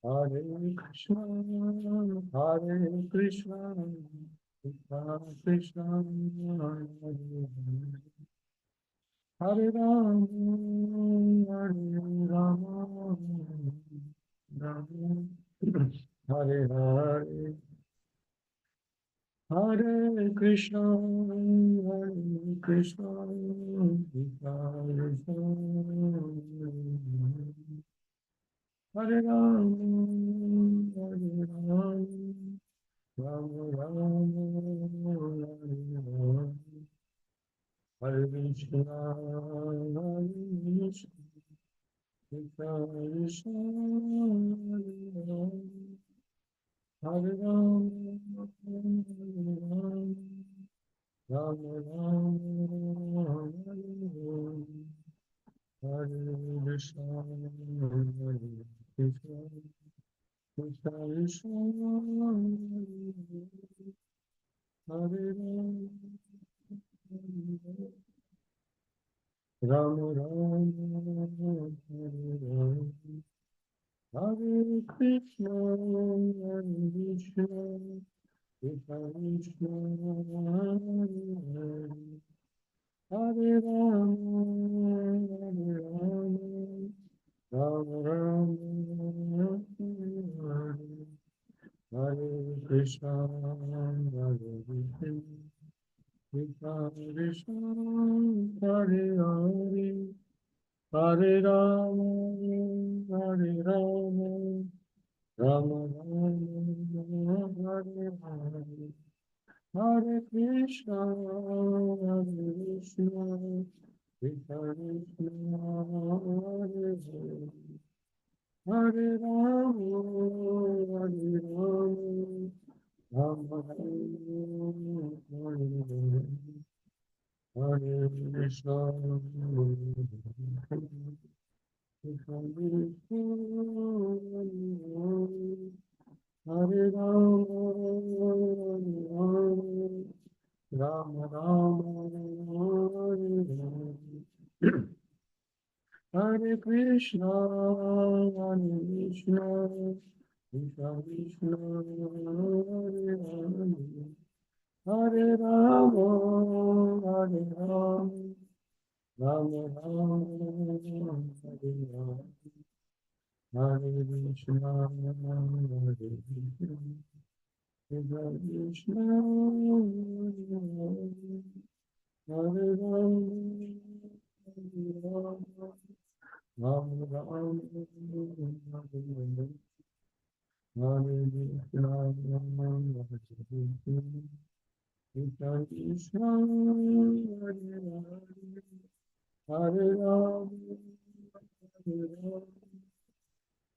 Hare Krishna, Hare Krishna, Krishna Krishna, Hare Ram, Hare Ram, Ram Hare Hare, Hare Krishna, Hare Krishna, Krishna Krishna, Hare Ram, Hare Ram, Ram Ram, Hare Hare. Hare Krishna, Hare Krishna, Krishna Krishna, Hare Ram, Hare Ram, Ram Ram, Hare Hare Krishna, Hare Krishna, Krishna Krishna, Hare Ram, Ram Ram, Hare Ram. Hare Krishna, Hare Krishna, Krishna Krishna, Hare Hare Ram, Hare Ram, Ram Ram, Hare Hare Krishna, Hare Krishna, Krishna Krishna, Hare Hare, Hare Ram, Hare Ram, Rama Rama, Hare Hare, Hare Krishna, Hare Krishna, Krishna Krishna, Hare Hare, Hare Rama, Hare Rama, Rama Rama, Hare Hare, Hare Krishna, Krishna Krishna, Hare Rama, Ram Ram, Hare Hare Krishna, Hare Krishna, Krishna Krishna, Hare Hare, Hare Rama, Hare Rama, Rama Rama, Hare Hare, Hare Krishna, Hare Krishna, Krishna Krishna, Hare Rama, Hare Rama, Ram Ram, Hare Hare Krishna, Hare Krishna, Krishna Krishna, Hare Hare, Hare Ram, Hare Ram,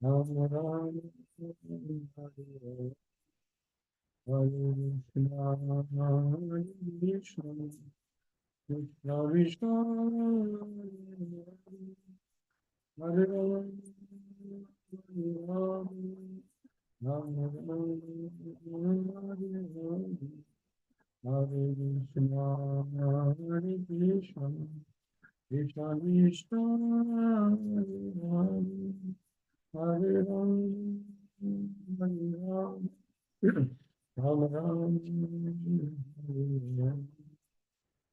Ram Ram, Hare Hare, Hare Krishna, Hare Krishna, Krishna Krishna, Hare Ram, Hare Ram, Ram Ram, Hare Hare, Hare Krishna, Hare Krishna, Krishna Krishna, Hare Hare, Hare Ram, Hare Ram, Ram Ram, Hare Hare,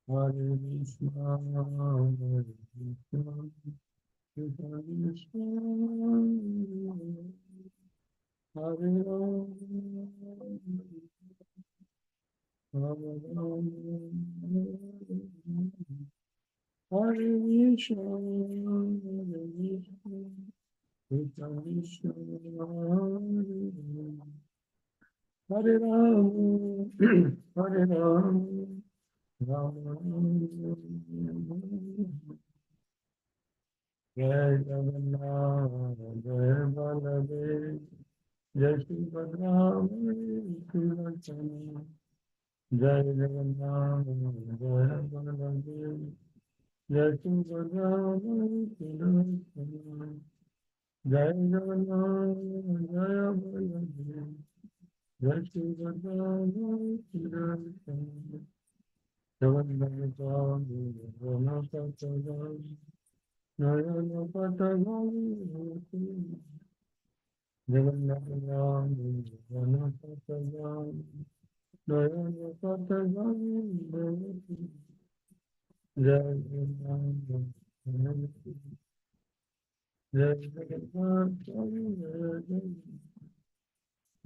Hare Krishna, Hare Krishna, Krishna Krishna, Hare Ram, Ram Ram, Hare Krishna, Hare Krishna, Krishna Krishna, Hare Ram, Hare Ram, Ram Ram, Jai Jagannath, Jai Baladev, Jai Subhadra, Krishna, Jai Jagannath, Jai Baladev, Jai Subhadra, Krishna. Jai Jagannath, Jai Baladev, Jai Subhadra, Jai Jagannath, Jagannath, Nayana Patagani, Jagannath, Nayana Patagani, Nayana Patagani, Jai Jagannath, Jai Jagannath,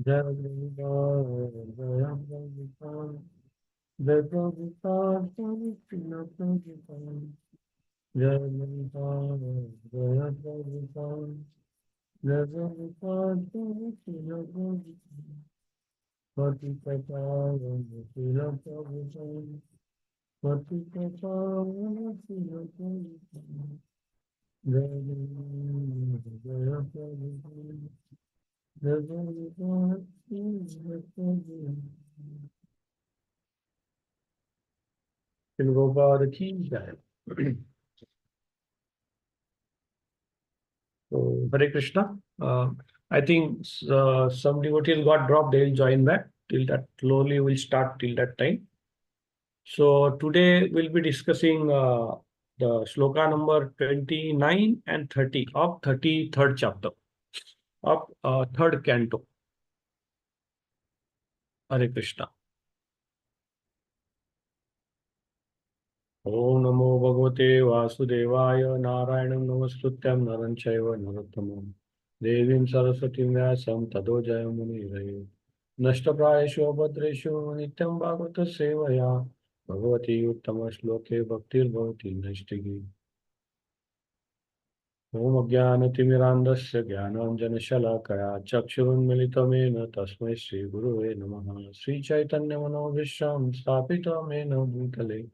Jai Jagannath, Jai Jagannath, Jai Prabhupada, Srila Prabhupada, Jai Prabhupada, Jai Prabhupada, Jai Prabhupada, Srila Prabhupada, Pati Patara, Srila Prabhupada, Pati Patara, Srila Prabhupada, Jai Prabhupada, Jai Prabhupada, Jai Prabhupada, Srila Prabhupada. Srila Prabhupada ki jai. So, Hare Krishna. I think some devotees got dropped. They will join back till that. Slowly, we'll start till that time. So today we'll be discussing the shloka number 29 and 30 of 33rd chapter of third canto. Hare Krishna. Om Namo Bhagavate Vasudevaya Narayanam Namaskrutyam Naram Chaiva Narottamam Devim Saraswatim Vyasam Tado Jayamuni Nashtaprayeshu Bhadreshu Nityam Bhagavata Sevaya Bhagavati Uttama Shloke Bhaktir Bhavati Nashtagi Om Ajnanatimirandasya Jnananjanashalakaya Chakshurunmilitamena Tasmai Shri Gurave Namaha Sri Chaitanya Manobhisham Stapita Mena Bhutale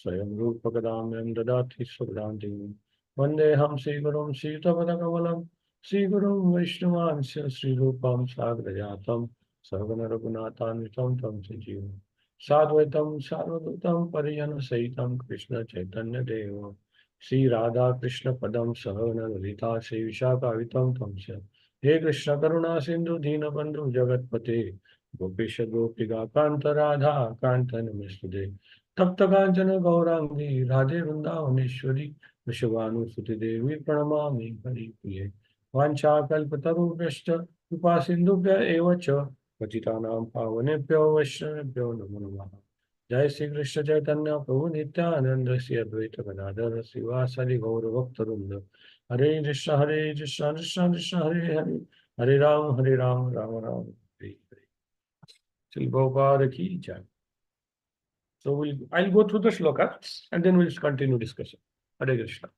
Swayam Rupa Kadamyam Dadati Subhranti Vandeham Sri Gurum Sitapadakavalam Sri Gurum Vaishnavansya Sri Rupam Sagrajatam Sarvana Raghunatanitam Tam Sajivam Sadvaitam Sarvadutam Pariyana Sahitam Krishna Chaitanya Deva Sri Radha Krishna Padam Sahana Lalita Sri Vishakavitam Tamsya He Krishna Karuna Sindhu Dina Bandhu Jagatpate Gopesha Gopika Kanta Radha Kanta Namastude Tapta Kanchana Gaurangi Radhe Vrindavaneshwari Vishwanu Suti Devi Pranamami Hari Priye Vancha Kalpatarubhyashta Kripa Sindhubhya Eva Cha Patitanam Pavanebhyo Vaishnavebhyo Namo Namaha जय श्री कृष्ण चैतन्य प्रभु नित्यानंद श्री अद्वैत गदाधर शिवासादि गौर भक्त वृंद हरे Krishna Krishna Krishna Krishna Hare Hare Hare Ram Ram Ram Hare Hare Shri Prabhupada की जय. So I'll go through the shloka and then we'll continue discussion. Hare Krishna.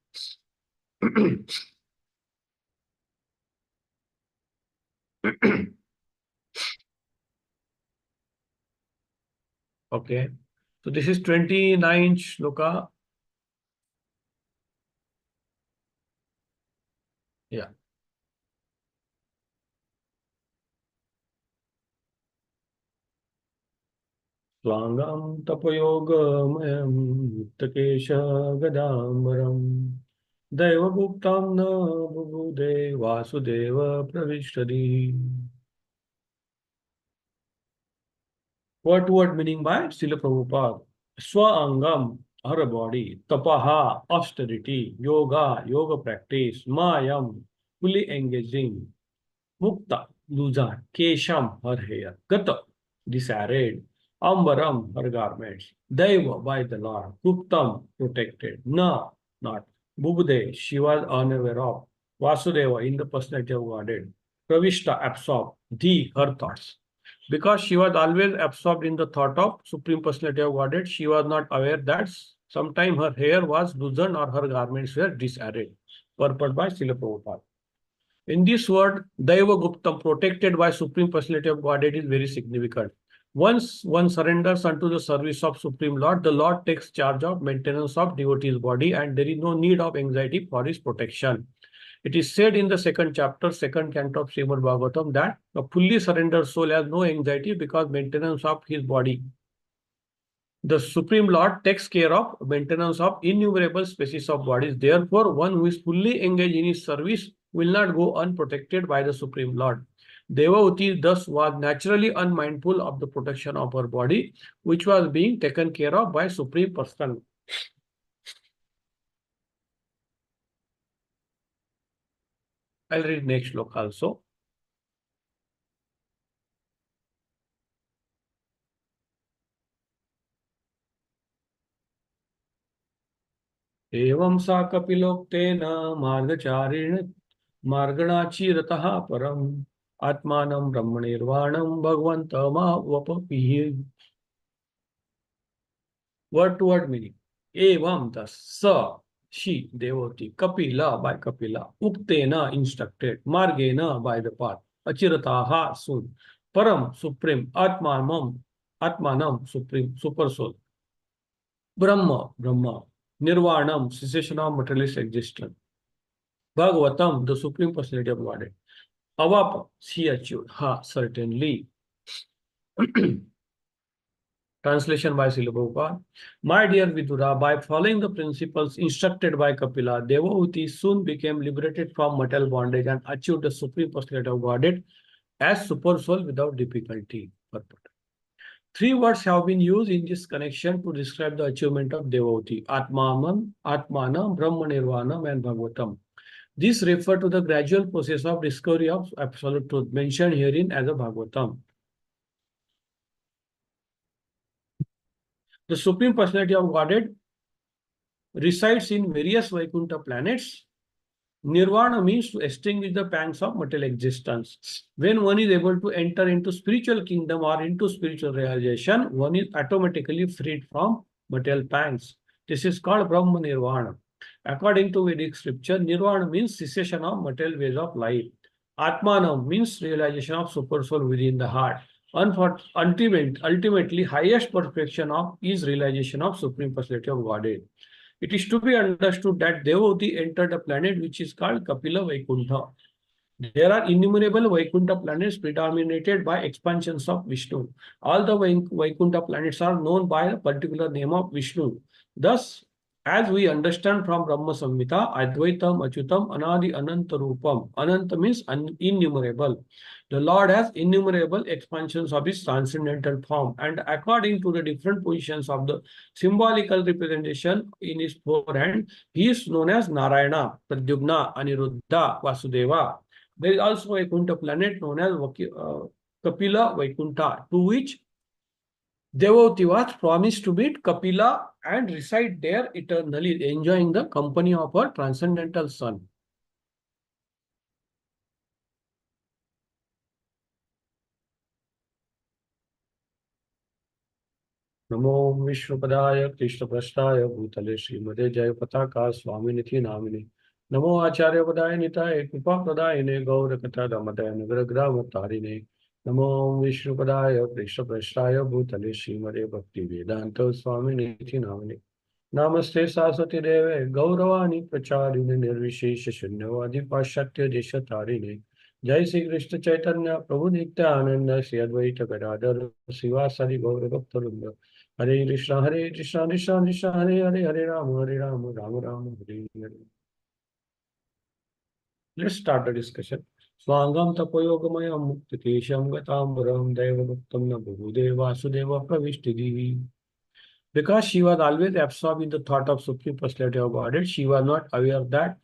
Okay. So this is 29th shloka. Yeah. स्वांगं तपयोगमयं युक्तकेशगदाम्बरं दैवगुप्तं न बुबुधे वासुदेव प्रविशति. What meaning by Srila Prabhupada? Swangam, her body, tapaha, austerity, yoga practice, mayam, fully engaging, Mukta, loser, Kesham, her hair, Gata, disarrayed, Ambaram, her garments, Daiva, by the Lord, Guptam, protected, Na, not, Bubde, she was unaware of, Vasudeva, in the personality of Godhead, Pravishta, absorbed, Dhi, her thoughts. Because she was always absorbed in the thought of Supreme Personality of Godhead, she was not aware that sometime her hair was loosened or her garments were disarrayed. Purport by Srila Prabhupada. In this word, Daiva Guptam, protected by Supreme Personality of Godhead, is very significant. Once one surrenders unto the service of Supreme Lord, the Lord takes charge of maintenance of devotee's body and there is no need of anxiety for his protection. It is said in the second chapter, second canto of Srimad Bhagavatam that a fully surrendered soul has no anxiety because maintenance of his body. The Supreme Lord takes care of maintenance of innumerable species of bodies. Therefore, one who is fully engaged in his service will not go unprotected by the Supreme Lord. Devavati thus was naturally unmindful of the protection of her body, which was being taken care of by Supreme Person. I'll read next slok also. एवं सा कपिलोक्तेन मार्गचारिण मार्गणाचीरतः परम आत्मानं ब्रह्मनिर्वाणं भगवन्तमावपपिः. Word to word meaning. Evam thus, sa, she, devotee, Kapila by Kapila, Uktena instructed, Margena by the path, Achirataha soon, Param supreme, Atmanam supreme, super soul, Brahma, Nirvanam cessation of materialist existence, Bhagavatam the supreme personality of Godhead, Avapa she achieved, ha certainly. Translation by Srila Prabhupada. My dear Vidura, by following the principles instructed by Kapila, Devahuti soon became liberated from material bondage and achieved the supreme personality of Godhead as super soul without difficulty. Three words have been used in this connection to describe the achievement of Devahuti: Atmanam, Brahmanirvanam, and Bhagavatam. These refer to the gradual process of discovery of absolute truth mentioned herein as a Bhagavatam. The Supreme Personality of Godhead resides in various Vaikuntha planets. Nirvana means to extinguish the pangs of material existence. When one is able to enter into spiritual kingdom or into spiritual realization, one is automatically freed from material pangs. This is called Brahma Nirvana. According to Vedic scripture, Nirvana means cessation of material ways of life. Atmanam means realization of super soul within the heart. Ultimately, highest perfection of is realization of Supreme Personality of Godhead. It is to be understood that Devavati entered a planet which is called Kapila Vaikuntha. There are innumerable Vaikuntha planets predominated by expansions of Vishnu. All the Vaikuntha planets are known by a particular name of Vishnu. Thus, as we understand from Brahma Samhita, Advaitam, Achyutam, Anadi, Ananta Rupam. Ananta means innumerable. The Lord has innumerable expansions of his transcendental form, and according to the different positions of the symbolical representation in his forehand, he is known as Narayana, Pradyumna, Aniruddha, Vasudeva. There is also a Vaikuntha planet known as Kapila Vaikuntha, to which Devavati was promised to meet Kapila and reside there eternally, enjoying the company of her transcendental son. नमो विष्णुपदाय कृष्णप्रस्थाय भूतले श्रीमते जय पताका स्वामिनिधि नामिने नमो आचार्य पदाय निताय कृपा प्रदायिने गौर कथा दमदय नगर ग्राम तारिणे नमो विष्णुपदाय कृष्णप्रस्थाय भूतले श्रीमते भक्ति वेदांत स्वामिनिधि नामिने नमस्ते सरस्वती देवे गौरवाणी प्रचारिणे निर्विशेष शून्यवादी पाश्चात्य देश तारिणे जय श्री कृष्ण चैतन्य प्रभु नित्यानंद श्री अद्वैत गदाधर शिवासादि गौर भक्तवृंद हरे Krishna Krishna Krishna Hare Hare Hare Ram Ram Ram Hare Hare. Let's start the discussion. Swangam tapoyogamaya muktikesham gatambaram devamuktam na bhudeva vasudeva pravishtidihi. Because she was always absorbed in the thought of Supreme Personality of Godhead, she was not aware that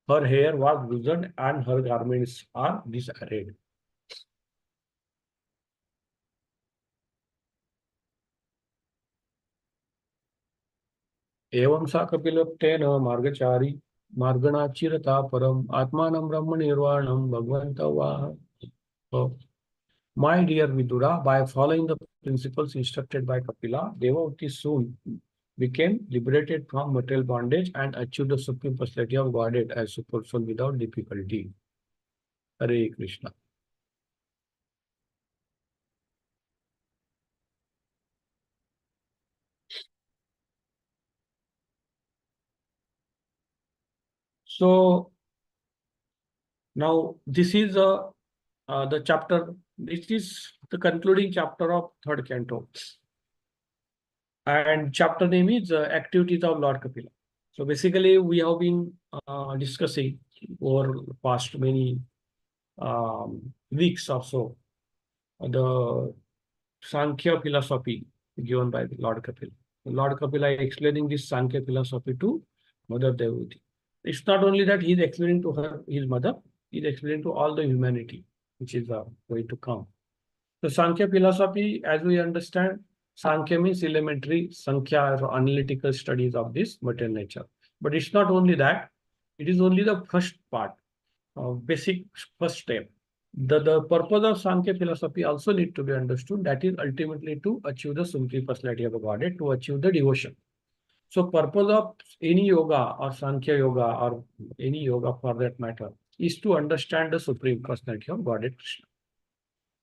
her hair was loosened and her garments are disarrayed. एवं सा कपिलप्तेन मार्गचारी मार्गणाचिरता परम आत्मानं ब्रह्म निर्वाणं भगवन्तवाह. My dear Vidura, by following the principles instructed by Kapila, Devavati soon became liberated from material bondage and achieved the supreme personality of Godhead as super soul without difficulty. Hare Krishna. So now this is the chapter. This is the concluding chapter of third canto, and chapter name is Activities of Lord Kapila. So basically, we have been discussing over past many weeks or so, the Sankhya philosophy given by the Lord Kapil. Lord Kapil is explaining this Sankhya philosophy to Mother Devati. It's not only that he is explaining to her, his mother, he is explaining to all the humanity, which is going to come. So Sankhya philosophy, as we understand, Sankhya means elementary, Sankhya or analytical studies of this material nature. But it's not only that, it is only the first part, basic first step. The purpose of Sankhya philosophy also need to be understood. That is ultimately to achieve the supreme personality of a Godhead, to achieve the devotion. So purpose of any yoga or Sankhya yoga or any yoga for that matter is to understand the supreme personality of Godhead Krishna.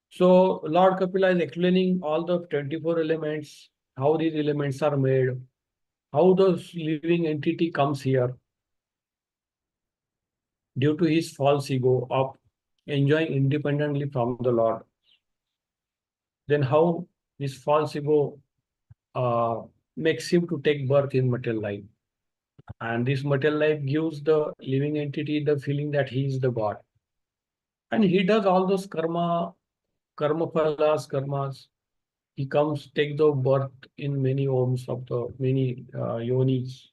So Lord Kapila is explaining all the 24 elements, how these elements are made, how the living entity comes here due to his false ego of enjoying independently from the Lord. Then how this false ego uh, makes him to take birth in material life. And this material life gives the living entity the feeling that he is the God. And he does all those karmas. He comes, take the birth in many homes of the many yonis.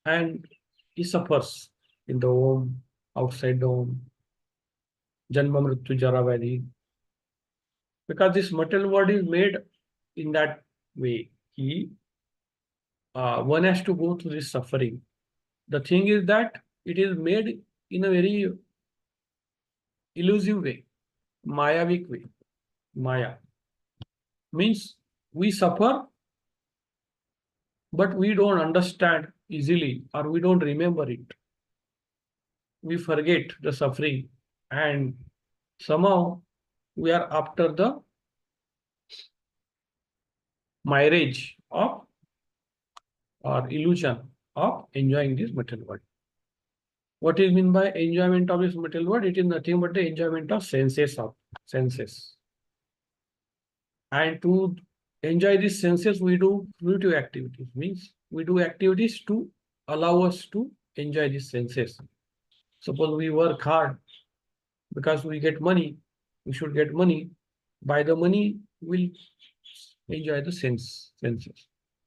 And he suffers in the home, outside the home, Janma Mrityu Jara Vyadhi. Because this material world is made in that way. One has to go through this suffering. The thing is that it is made in a very elusive way, Mayavic way. Maya means we suffer, but we don't understand easily or we don't remember it. We forget the suffering and somehow we are after the mirage of or illusion of enjoying this material world. What is meant by enjoyment of this material world? It is nothing but the enjoyment of senses. And to enjoy these senses, we do fruitive activities. Means we do activities to allow us to enjoy these senses. Suppose we work hard because we get money. We should get money. By the money, we'll enjoy the senses.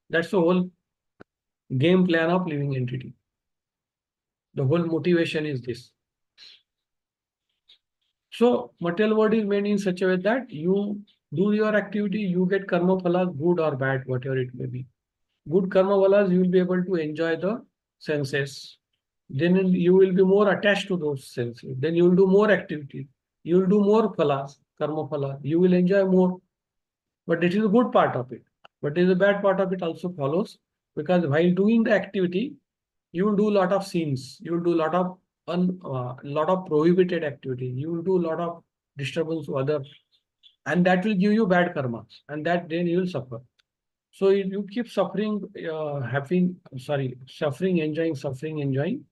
That's the whole game plan of living entity. The whole motivation is this. So material world is made in such a way that you do your activity, you get karma phalas, good or bad, whatever it may be. Good karma phalas, you will be able to enjoy the senses. Then you will be more attached to those senses. Then you will do more activity. You will do more phalas, karma phalas. You will enjoy more. But it is a good part of it. But the bad part of it also follows because while doing the activity, you will do a lot of sins. You will do a lot of prohibited activity. You will do a lot of disturbance to others, and that will give you bad karma, and that then you will suffer. So you keep suffering, suffering, enjoying,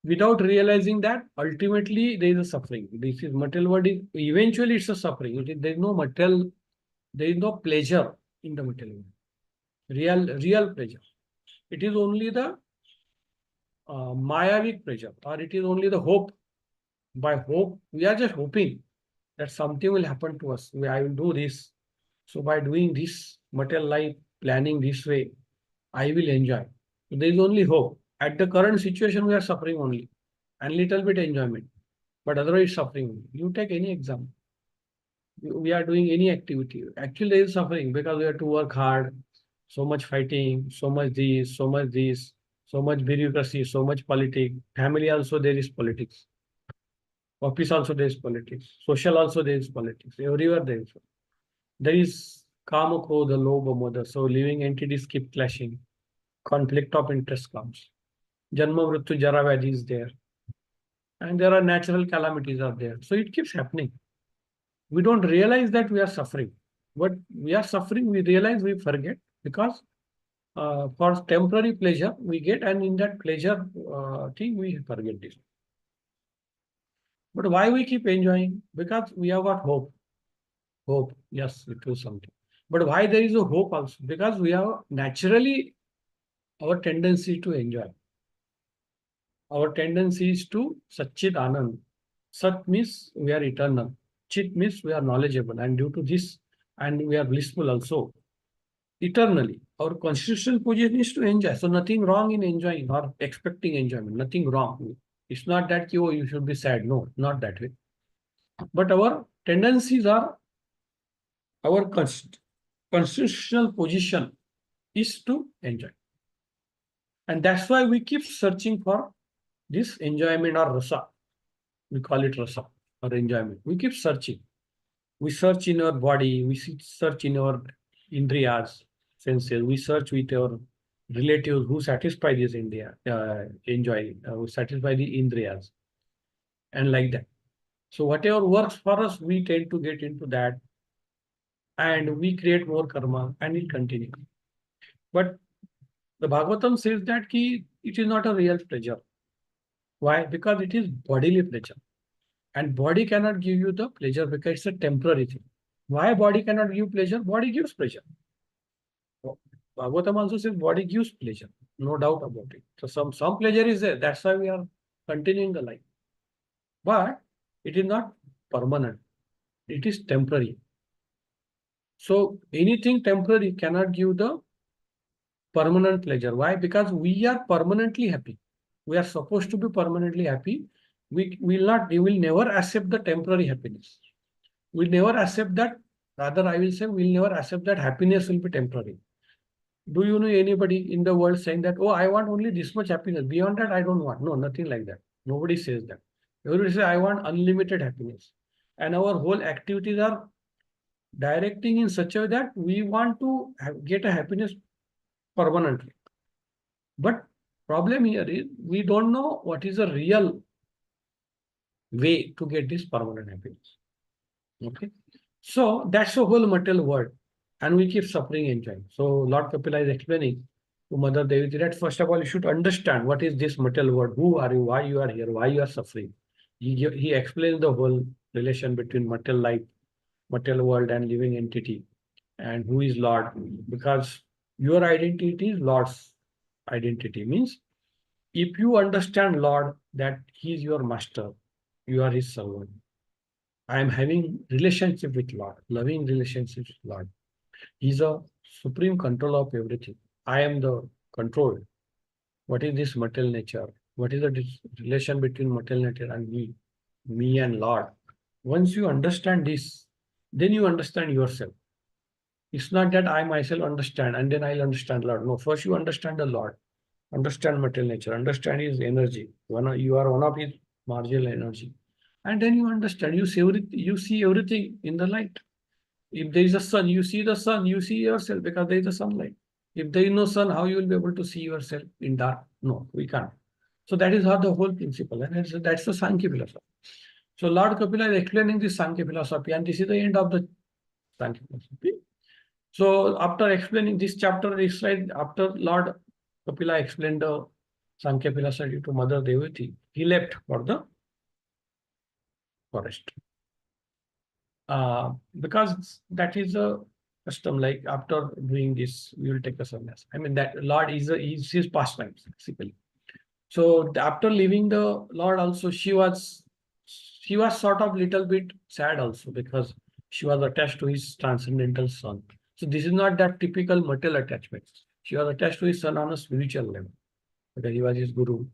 without realizing that ultimately there is a suffering. This is material world. Eventually, it's a suffering. There is no material. There is no pleasure in the material world. Real pleasure. It is only the Mayavic pleasure, or it is only the hope. By hope, we are just hoping that something will happen to us. I will do this. So by doing this material life, planning this way, I will enjoy. So there is only hope. At the current situation, we are suffering only and little bit enjoyment, but otherwise suffering only. You take any exam. We are doing any activity. Actually, there is suffering because we have to work hard, so much fighting, so much bureaucracy, so much politics. Family also there is politics. Office also there is politics. Social also there is politics. Everywhere there is. There is kama, krodha, lobha, moda. So living entities keep clashing. Conflict of interest comes. Janma, mrityu, jara, vyadhi is there. And there are natural calamities are there. So it keeps happening. We don't realize that we are suffering. But we are suffering, we realize we forget because for temporary pleasure we get, and in that pleasure thing we forget this. But why we keep enjoying? Because we have got hope. Hope, yes, it will something. But why there is a hope also? Because we have naturally our tendency to enjoy. Our tendency is to Satchit Anand. Sat means we are eternal. Chit means we are knowledgeable. And due to this, and we are blissful also eternally. Our constitutional position is to enjoy. So nothing wrong in enjoying or expecting enjoyment. Nothing wrong. It's not that oh, you should be sad. No, not that way. But our tendencies are our constitutional position is to enjoy. And that's why we keep searching for this enjoyment or rasa. We call it rasa or enjoyment. We keep searching. We search in our body, we search in our indriyas, senses, we search with our relatives who satisfy this who satisfy the indriyas, and like that. So whatever works for us, we tend to get into that, and we create more karma, and it continues. But the Bhagavatam says that it is not a real pleasure. Why? Because it is bodily pleasure. And body cannot give you the pleasure because it's a temporary thing. Why body cannot give pleasure? Body gives pleasure. Bhagavatam also says body gives pleasure. No doubt about it. So some pleasure is there. That's why we are continuing the life. But it is not permanent. It is temporary. So anything temporary cannot give the permanent pleasure. Why? Because we are permanently happy. We are supposed to be permanently happy. We will never accept the temporary happiness. We'll never accept that. Rather, I will say we'll never accept that happiness will be temporary. Do you know anybody in the world saying that, oh, I want only this much happiness. Beyond that, I don't want. No, nothing like that. Nobody says that. Everybody says, I want unlimited happiness. And our whole activities are directing in such a way that we want to get a happiness permanently. But problem here is we don't know what is the real way to get this permanent happiness. Okay. So that's the whole material world. And we keep suffering and enjoying. So Lord Kapila is explaining to Mother Devati that first of all, you should understand what is this material world, who are you, why you are here, why you are suffering. He explains the whole relation between material life, material world and living entity, and who is Lord. Because your identity is Lord's identity. Means if you understand Lord, that He is your master, you are His servant. I am having relationship with Lord, loving relationship with Lord. He's a supreme control of everything. I am the control. What is this material nature? What is the relation between material nature and me and Lord? Once you understand this, then you understand yourself. It's not that I myself understand and then I'll understand Lord. No, first you understand the Lord, understand material nature, understand His energy. You are one of His marginal energy. And then you understand, you see everything in the light. If there is a sun, you see the sun, you see yourself because there is a sunlight. If there is no sun, how you will be able to see yourself in dark? No, we can't. So that is how the whole principle, and that's the Sankhya philosophy. So Lord Kapila is explaining this Sankhya philosophy, and this is the end of the Sankhya philosophy. So after explaining this chapter, this slide, after Lord Kapila explained the Sankhya philosophy to Mother Devati, he left for the forest. Because that is a custom, like after doing this, we will take a sannyas. I mean, that Lord is his pastimes, basically. So after leaving the Lord also, she was sort of little bit sad also because she was attached to his transcendental son. So this is not that typical material attachment. She was attached to his son on a spiritual level because he was his guru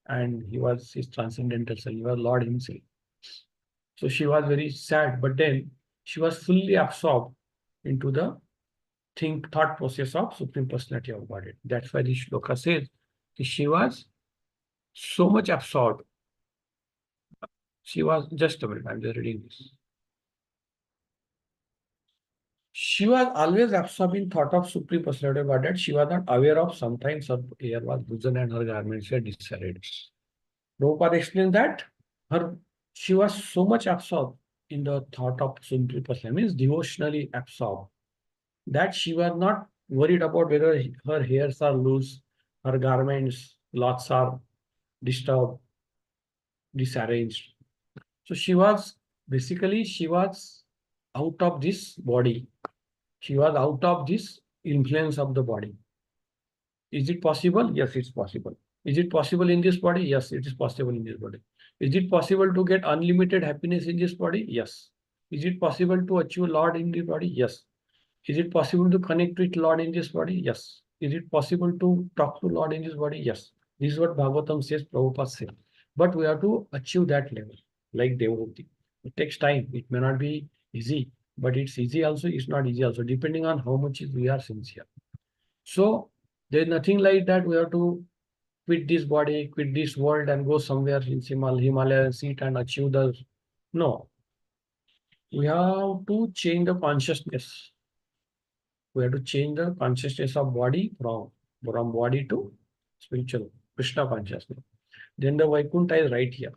and he was his transcendental son. He was Lord himself. So she was very sad, but then she was fully absorbed into the thought process of Supreme Personality of Godhead. That's why the shloka says she was so much absorbed. She was, just a minute, I'm just reading this. She was always absorbed in thought of Supreme Personality of Godhead. She was not aware of sometimes her hair was loosened and her garments were disarrayed. Prabhupada explained that she was so much absorbed in the thought of Supreme Personality, means devotionally absorbed, that she was not worried about whether her hairs are loose, her garments, clothes are disturbed, disarranged. So she was out of this body. She was out of this influence of the body. Is it possible? Yes, it's possible. Is it possible in this body? Yes, it is possible in this body. Is it possible to get unlimited happiness in this body? Yes. Is it possible to achieve Lord in this body? Yes. Is it possible to connect with Lord in this body? Yes. Is it possible to talk to Lord in this body? Yes. This is what Bhagavatam says, Prabhupada says. But we have to achieve that level, like devotee. It takes time. It may not be easy, but it's easy also, it's not easy also, depending on how much we are sincere. So there's nothing like that. We have to quit this body, quit this world, and go somewhere in Himalaya and sit and achieve the. No, we have to change the consciousness. We have to change the consciousness of body from body to spiritual Krishna consciousness. Then the Vaikuntha is right here.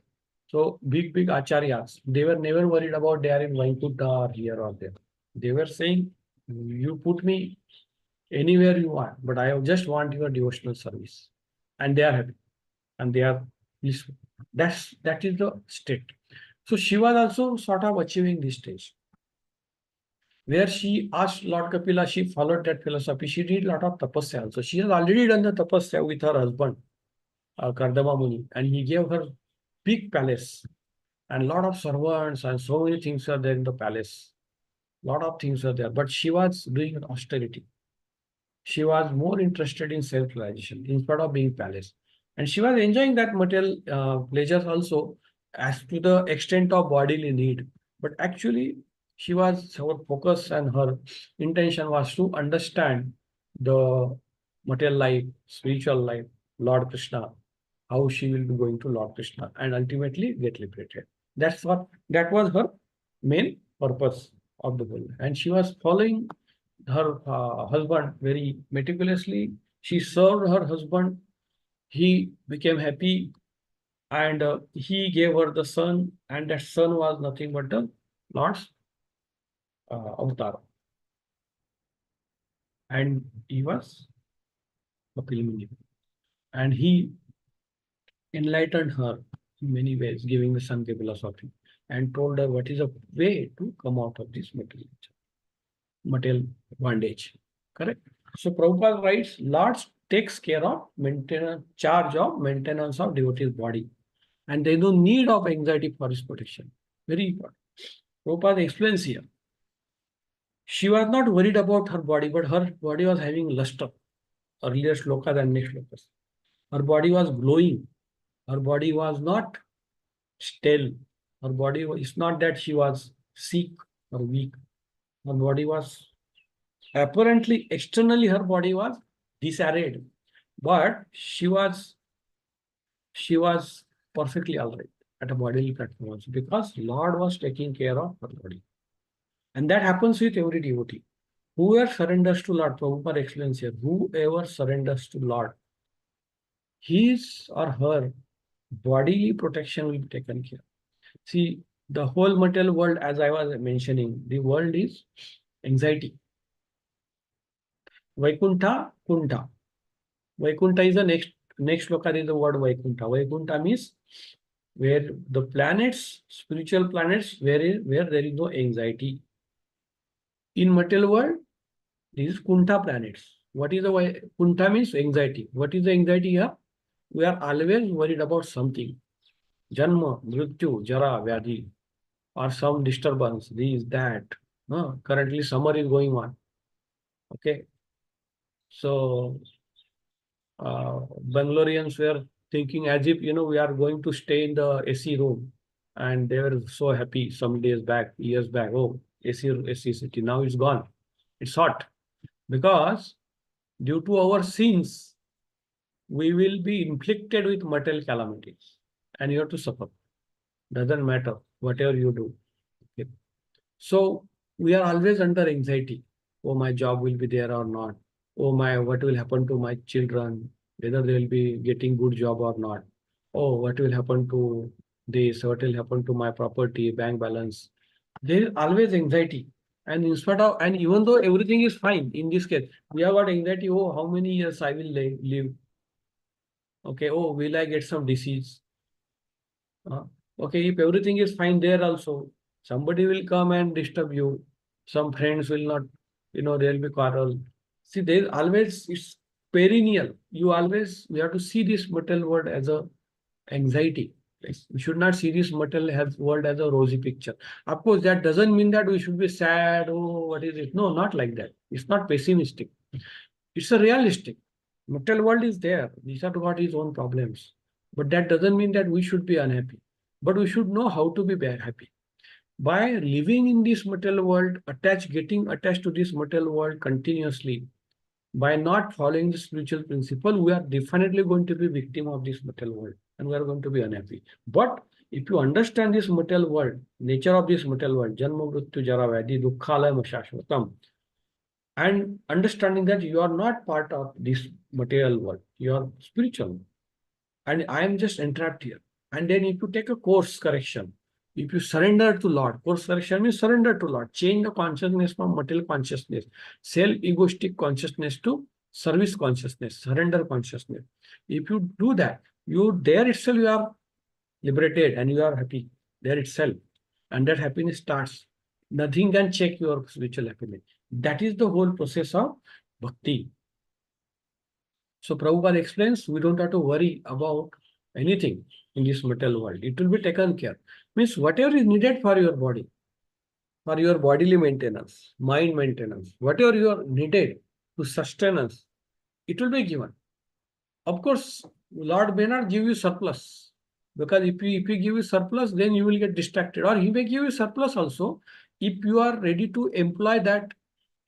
So big acharyas, they were never worried about they are in Vaikuntha or here or there. They were saying, you put me anywhere you want, but I just want your devotional service. And they are happy. And they are peaceful. That is the state. So she was also sort of achieving this stage, where she asked Lord Kapila, she followed that philosophy. She did a lot of tapasya also. She has already done the tapasya with her husband, Kardama Muni, and he gave her big palace and lot of servants and so many things are there in the palace. Lot of things are there, but she was doing austerity. She was more interested in self-realization instead of being palace. And she was enjoying that material pleasures also as to the extent of bodily need. But actually, her focus and her intention was to understand the material life, spiritual life, Lord Krishna, how she will be going to Lord Krishna and ultimately get liberated. That was her main purpose of the whole. And she was following her husband very meticulously. She served her husband. He became happy and he gave her the son, and that son was nothing but the Lord's avatar. And he was a preliminary. And he enlightened her in many ways, giving the Sankhya philosophy and told her what is a way to come out of this material bondage. Correct? So Prabhupada writes, Lord takes care of maintenance, charge of maintenance of devotee's body. And there is no need of anxiety for his protection. Very important. Prabhupada explains here. She was not worried about her body, but her body was having luster. Earlier shlokas and next shlokas. Her body was glowing. Her body was not still. Her body was, it's not that she was sick or weak. Her body was apparently, externally, her body was disarrayed, but she was perfectly all right at a bodily platform also, because Lord was taking care of her body. And that happens with every devotee. Whoever surrenders to Lord, Prabhupada explains here, whoever surrenders to Lord, his or her bodily protection will be taken care. See, the whole material world, as I was mentioning, the world is anxiety. Vaikuntha, Kunta. Vaikuntha is the next shloka is the word Vaikuntha. Vaikuntha means where the planets, spiritual planets, where there is no anxiety. In material world, this is Kunta planets. What is the Kunta means anxiety. What is the anxiety here? We are always worried about something. Janma, Mrityu, Jara, Vyadhi, or some disturbance, this, that. Currently summer is going on. Okay. So Bangaloreans were thinking as if, we are going to stay in the AC room. And they were so happy some days back, years back. Oh, AC city. Now it's gone. It's hot. Because due to our sins, we will be inflicted with material calamities. And you have to suffer. Doesn't matter, whatever you do. Okay. So we are always under anxiety. Oh, my job will be there or not. Oh, what will happen to my children? Whether they will be getting good job or not. Oh, what will happen to this? What will happen to my property, bank balance? There is always anxiety. And and even though everything is fine in this case, we have got anxiety. Oh, how many years I will live? Okay. Oh, will I get some disease? Uh, okay, if everything is fine there also, somebody will come and disturb you. Some friends will not, there will be quarrel. See, there always it's perennial. We have to see this material world as a anxiety. Yes. We should not see this material health world as a rosy picture. Of course, that doesn't mean that we should be sad. Oh, what is it? No, not like that. It's not pessimistic. It's a realistic. Material world is there. These are got his own problems. But that doesn't mean that we should be unhappy. But we should know how to be happy. By living in this material world, getting attached to this material world continuously, by not following the spiritual principle, we are definitely going to be victim of this material world and we are going to be unhappy. But if you understand this material world, nature of this material world, Janma Mrityu Jara Vyadhi Dukkhalayam Shashvatam, and understanding that you are not part of this material world, you are spiritual. And I am just entrapped here. And then if you take a course correction, if you surrender to Lord, course correction means surrender to Lord, change the consciousness from material consciousness, self-egoistic consciousness to service consciousness, surrender consciousness. If you do that, you there itself you are liberated and you are happy there itself. And that happiness starts. Nothing can check your spiritual happiness. That is the whole process of bhakti. So Prabhupada explains, we don't have to worry about anything in this material world. It will be taken care. Means whatever is needed for your body, for your bodily maintenance, mind maintenance, whatever you are needed to sustain us, it will be given. Of course, Lord may not give you surplus. Because if he give you surplus, then you will get distracted. Or he may give you surplus also if you are ready to employ that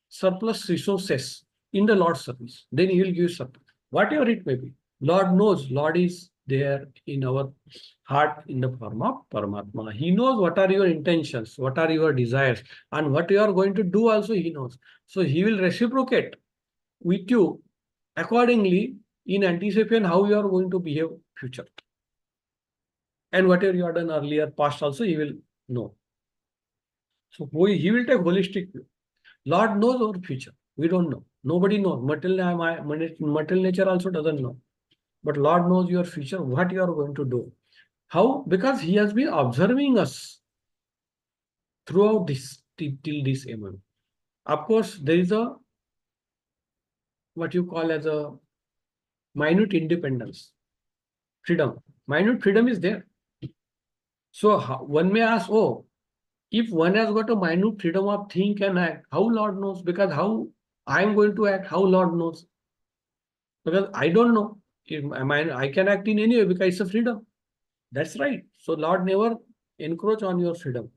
surplus resources in the Lord's service. Then he will give you surplus. Whatever it may be. Lord knows. Lord is there in our heart in the form of Paramatma. He knows what are your intentions, what are your desires, and what you are going to do also he knows. So he will reciprocate with you accordingly in anticipation how you are going to behave future. And whatever you have done earlier, past also, he will know. So he will take holistic view. Lord knows our future. We don't know. Nobody knows. Material nature also doesn't know. But Lord knows your future, what you are going to do. How? Because he has been observing us throughout this, till this moment. Of course, there is a, what you call as a minute independence, freedom. Minute freedom is there. So one may ask, oh, if one has got a minute freedom of think and act, how Lord knows? Because how I am going to act, how Lord knows? Because I don't know. I can act in any way because it's a freedom. That's right. So Lord never encroach on your freedom.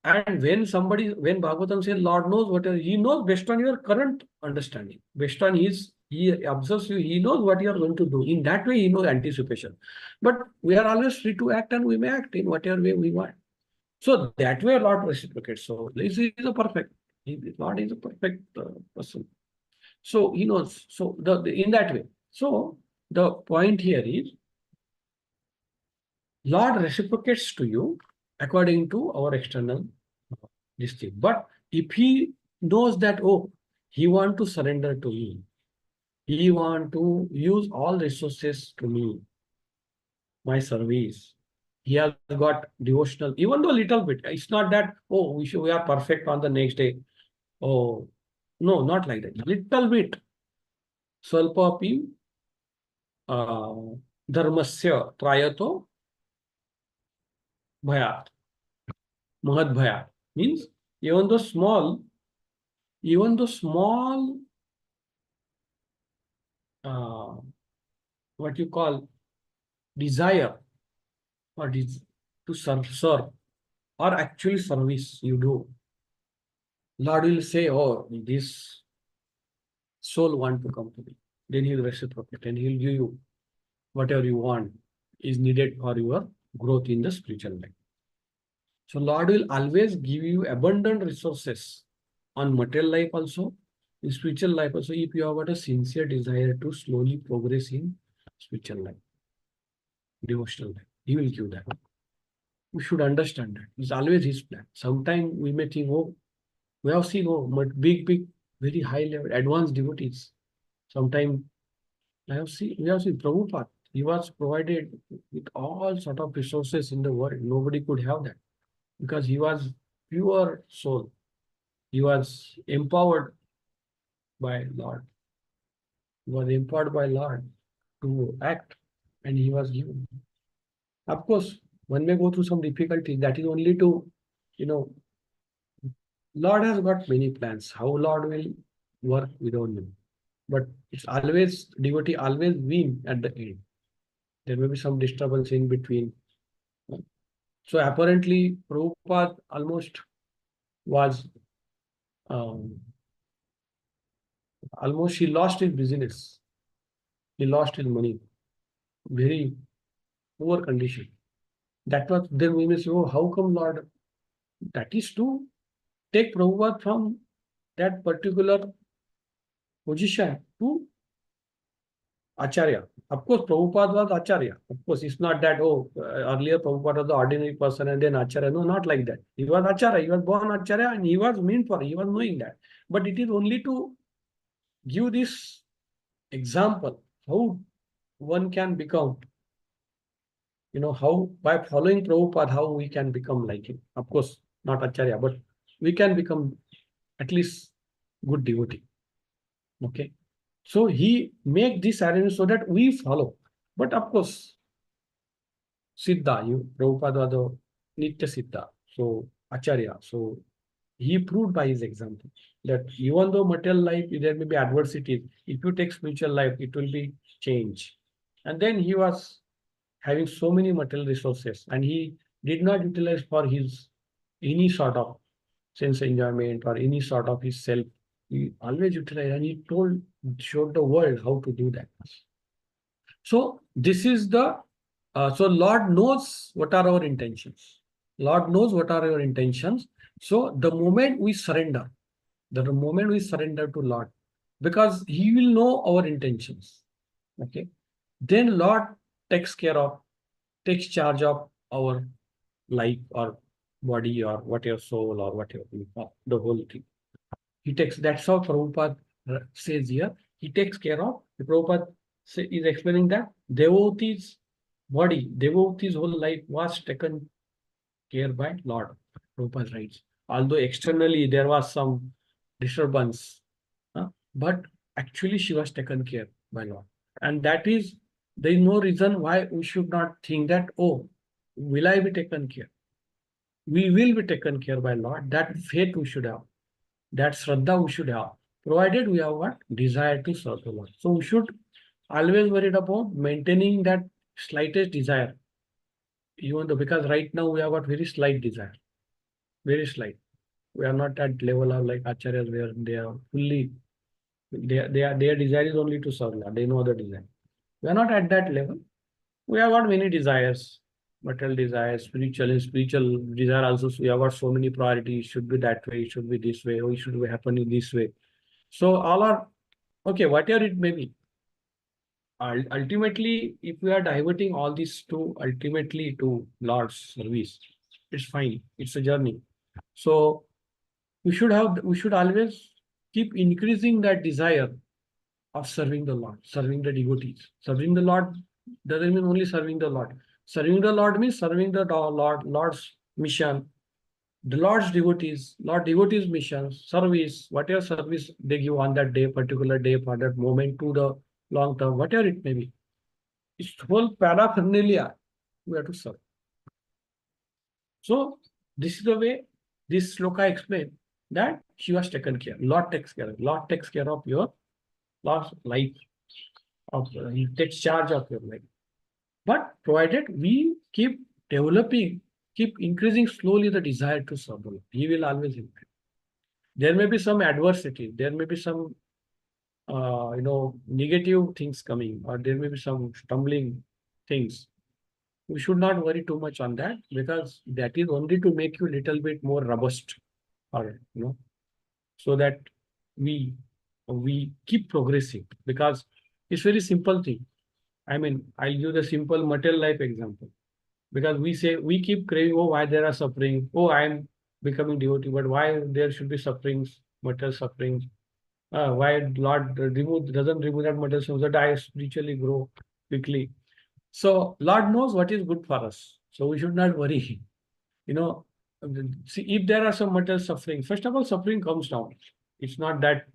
And when Bhagavatam says Lord knows whatever, he knows based on your current understanding, based on he observes you, he knows what you are going to do. In that way, he knows anticipation. But we are always free to act and we may act in whatever way we want. So that way Lord reciprocates. So this is a perfect, Lord is a perfect person. So he knows. So in that way. So the point here is Lord reciprocates to you according to our external this thing. But if he knows that, oh, he want to surrender to me, he want to use all resources to me, my service. He has got devotional, even though a little bit. It's not that, oh, we are perfect on the next day. Oh, no, not like that. Little bit. Swalpapi dharmasya trayato bhayat. Mahad bhayat. Means even though small, uh, what you call desire or to serve or actually service you do, Lord will say, oh, this soul want to come to me. Then he will reciprocate and he will give you whatever you want is needed for your growth in the spiritual life. So Lord will always give you abundant resources on material life also, in spiritual life also, if you have got a sincere desire to slowly progress in spiritual life, devotional life. He will give that. We should understand that. It's always his plan. Sometimes we may think, oh, we have seen, oh, but big, very high level, advanced devotees. Sometimes we have seen Prabhupada. He was provided with all sort of resources in the world. Nobody could have that because he was pure soul. He was empowered by Lord. was empowered by Lord to act, and he was given. Of course, one may go through some difficulties. That is only to, you know, Lord has got many plans. How Lord will work, we don't know. But it's always, devotee always win at the end. There may be some disturbance in between. So apparently, Prabhupada almost was, um, almost he lost his business. He lost his money. Very poor condition. That was, then we may say, oh, how come Lord? That is to take Prabhupada from that particular position to Acharya. Of course, Prabhupada was Acharya. Of course, it's not that, oh, earlier Prabhupada was the ordinary person and then Acharya. No, not like that. He was Acharya. He was born Acharya and he was meant for it. He was knowing that. But it is only to give this example how one can become, how by following Prabhupada, how we can become like him. Of course, not Acharya, but we can become at least good devotee. Okay. So he make this arrangement so that we follow. But of course, Siddha, Prabhupada was the Nitya Siddha, so Acharya. So he proved by his example that even though material life, there may be adversities, if you take spiritual life, it will be change. And then he was having so many material resources and he did not utilize for his any sort of sense enjoyment or any sort of his self. He always utilized and he showed the world how to do that. So this is so Lord knows what are our intentions. Lord knows what are our intentions. So the moment we surrender, to Lord, because He will know our intentions. Okay. Then Lord takes charge of our life or body or whatever soul or whatever, the whole thing. That's how Prabhupada says here. He takes care of. Prabhupada is explaining that devotee's whole life was taken care by Lord. Prabhupada writes. Although externally there was some disturbance, but actually she was taken care by Lord. And there is no reason why we should not think that, oh, will I be taken care? We will be taken care by Lord. That faith we should have. That Shraddha we should have, provided we have what? Desire to serve the Lord. So we should always worried about maintaining that slightest desire. Even though, because right now we have got very slight desire. Very slight. We are not at level of like acharyas where they are fully, their desire is only to serve Lord. They know the desire. We are not at that level. We have got many desires, material desires, spiritual desire also. We have got so many priorities. Should be that way, it should be this way, or it should be happening this way. So all are okay, whatever it may be. Ultimately, if we are diverting all these to ultimately to Lord's service, it's fine. It's a journey. So we should always keep increasing that desire of serving the Lord, serving the devotees. Serving the Lord doesn't mean only serving the Lord. Serving the Lord means serving the Lord's mission, the Lord's devotees, Lord devotees' mission, service, whatever service they give on that day, particular day, for that moment, to the long term, whatever it may be. It's whole paraphernalia we have to serve. So this is the way this sloka explained that she was taken care. Lord takes care. Lord takes care of your Lord's life. He takes charge of your life. But provided we keep developing, keep increasing slowly the desire to serve the Lord, He will always increase. There may be some adversity, there may be some negative things coming, or there may be some stumbling things. We should not worry too much on that, because that is only to make you a little bit more robust, or so that we keep progressing. Because it's very simple thing. I mean, I'll use a simple material life example. Because we keep craving, oh, why there are suffering? Oh, I am becoming devotee, but why there should be sufferings, material sufferings? Why Lord doesn't remove that material so that I spiritually grow quickly? So Lord knows what is good for us. So we should not worry. See, if there are some material suffering, first of all, suffering comes down. It's not that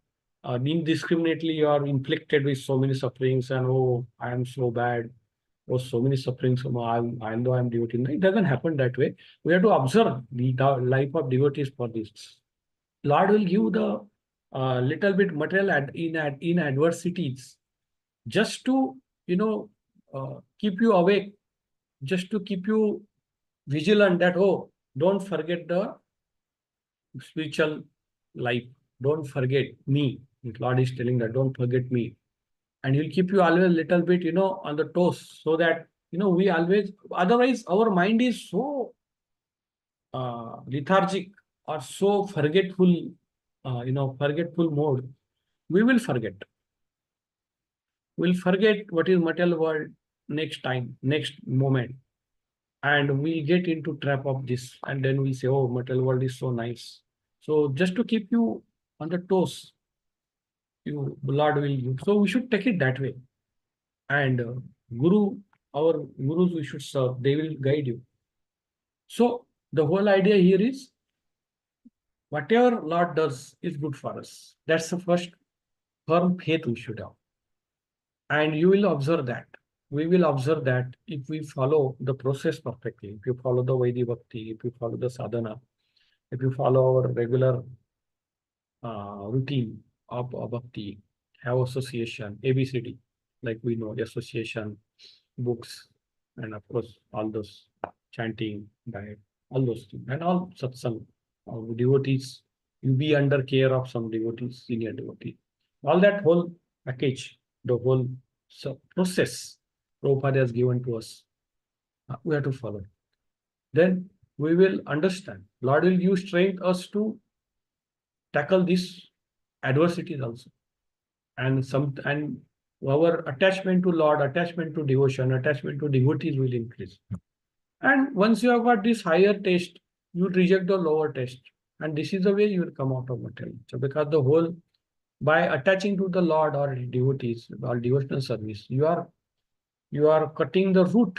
indiscriminately you are inflicted with so many sufferings, and oh, I am so bad, oh, so many sufferings, so I know I'm devotee. No, it doesn't happen that way. We have to observe the life of devotees for this. Lord will give the little bit material in adversities, just to, you know, keep you awake, just to keep you vigilant that, oh, don't forget the spiritual life. Don't forget me. Lord is telling that, don't forget me. And he'll keep you always a little bit, on the toes, so that, we always, otherwise our mind is so lethargic or so forgetful, forgetful mode. We will forget. We'll forget what is material world next time, next moment. And we'll get into trap of this. And then we'll say, oh, material world is so nice. So just to keep you on the toes, Lord will use. So we should take it that way. And Guru, our gurus we should serve, they will guide you. So the whole idea here is, whatever Lord does is good for us. That's the first firm faith we should have. And you will observe that. We will observe that if we follow the process perfectly, if you follow the Vaidhi Bhakti, if you follow the sadhana, if you follow our regular routine of bhakti, have association, ABCD, like we know, association, books, and of course, all those chanting, diet, all those things, and all satsang, devotees, you be under care of some devotees, senior devotee. All that whole package, the whole process Prabhupada has given to us, we have to follow. Then we will understand. Lord will use strength us to tackle these adversities also. And our attachment to Lord, attachment to devotion, attachment to devotees will increase. And once you have got this higher taste, you reject the lower taste. And this is the way you will come out of material. So because the whole, by attaching to the Lord or devotees or devotional service, you are cutting the root